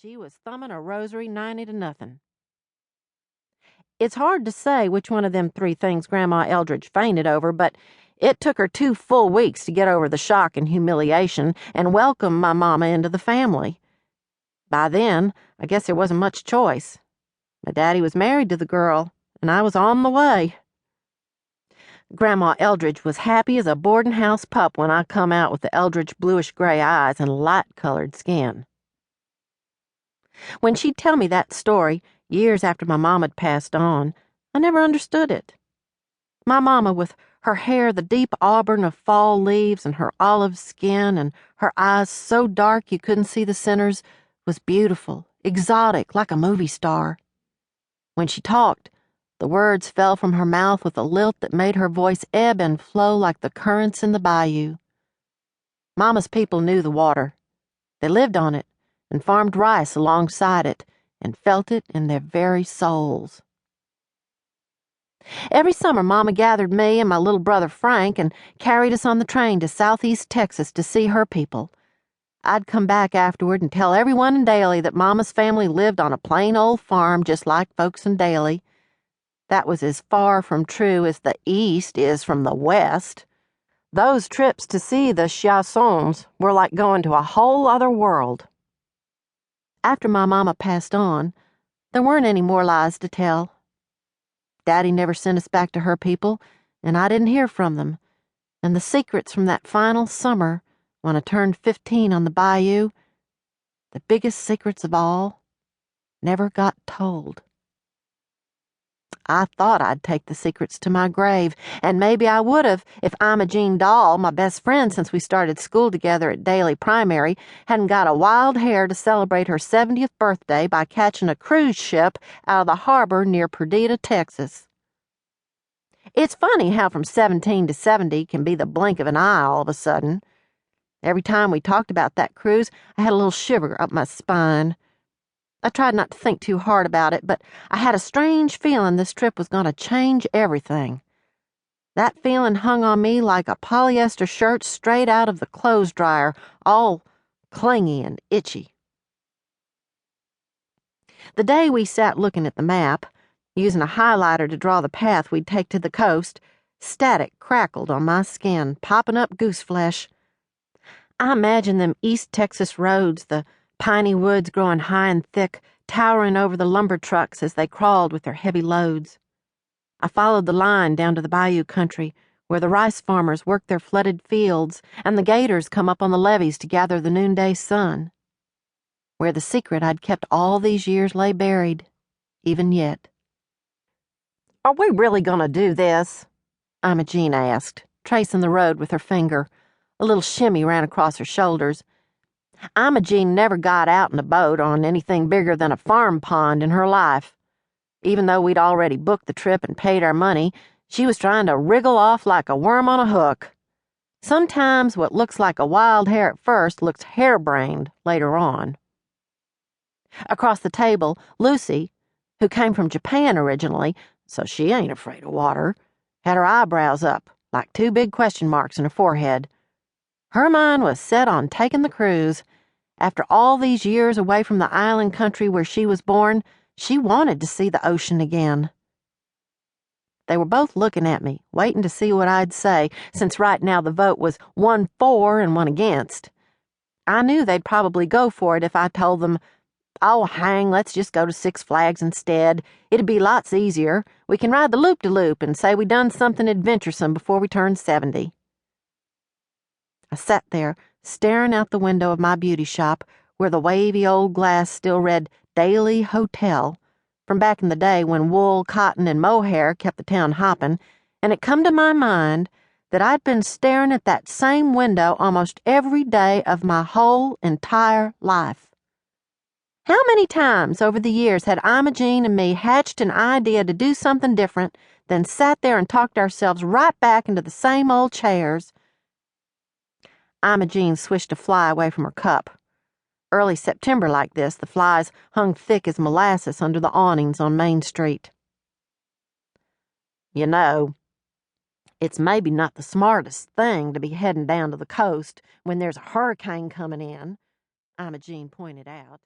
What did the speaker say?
She was thumbing a rosary 90-0. It's hard to say which one of them three things Grandma Eldridge fainted over, but it took her 2 full weeks to get over the shock and humiliation and welcome my mama into the family. By then, I guess there wasn't much choice. My daddy was married to the girl, and I was on the way. Grandma Eldridge was happy as a boarding house pup when I come out with the Eldridge bluish-gray eyes and light-colored skin. When she'd tell me that story, years after my mom had passed on, I never understood it. My mama, with her hair the deep auburn of fall leaves and her olive skin and her eyes so dark you couldn't see the centers, was beautiful, exotic, like a movie star. When she talked, the words fell from her mouth with a lilt that made her voice ebb and flow like the currents in the bayou. Mama's people knew the water. They lived on it and farmed rice alongside it and felt it in their very souls. Every summer, Mama gathered me and my little brother Frank and carried us on the train to southeast Texas to see her people. I'd come back afterward and tell everyone in Daly that Mama's family lived on a plain old farm just like folks in Daly. That was as far from true as the East is from the West. Those trips to see the Chassons were like going to a whole other world. After my mama passed on, there weren't any more lies to tell. Daddy never sent us back to her people, and I didn't hear from them. And the secrets from that final summer, when I turned 15 on the bayou, the biggest secrets of all, never got told. I thought I'd take the secrets to my grave, and maybe I would have if Imogene Dahl, my best friend since we started school together at Daly Primary, hadn't got a wild hair to celebrate her 70th birthday by catching a cruise ship out of the harbor near Perdita, Texas. It's funny how from 17 to 70 can be the blink of an eye all of a sudden. Every time we talked about that cruise, I had a little shiver up my spine. I tried not to think too hard about it, but I had a strange feeling this trip was going to change everything. That feeling hung on me like a polyester shirt straight out of the clothes dryer, all clingy and itchy. The day we sat looking at the map, using a highlighter to draw the path we'd take to the coast, static crackled on my skin, popping up goose flesh. I imagined them East Texas roads, the piney woods growing high and thick, towering over the lumber trucks as they crawled with their heavy loads. I followed the line down to the bayou country, where the rice farmers work their flooded fields and the gators come up on the levees to gather the noonday sun. Where the secret I'd kept all these years lay buried, even yet. "Are we really going to do this?" Imogene asked, tracing the road with her finger. A little shimmy ran across her shoulders. Imogene never got out in a boat on anything bigger than a farm pond in her life. Even though we'd already booked the trip and paid our money, she was trying to wriggle off like a worm on a hook. Sometimes what looks like a wild hair at first looks harebrained later on. Across the table, Lucy, who came from Japan originally, so she ain't afraid of water, had her eyebrows up, like 2 big question marks in her forehead. Her mind was set on taking the cruise. After all these years away from the island country where she was born, she wanted to see the ocean again. They were both looking at me, waiting to see what I'd say, since right now the vote was 1 for and 1 against. I knew they'd probably go for it if I told them, "Oh, hang, let's just go to Six Flags instead. It'd be lots easier. We can ride the loop-de-loop and say we done something adventuresome before we turn 70. I sat there, staring out the window of my beauty shop, where the wavy old glass still read Daly Hotel, from back in the day when wool, cotton, and mohair kept the town hopping, and it come to my mind that I'd been staring at that same window almost every day of my whole entire life. How many times over the years had Imogene and me hatched an idea to do something different, then sat there and talked ourselves right back into the same old chairs? Imogene swished a fly away from her cup. Early September like this, the flies hung thick as molasses under the awnings on Main Street. "You know, it's maybe not the smartest thing to be heading down to the coast when there's a hurricane coming in," Imogene pointed out.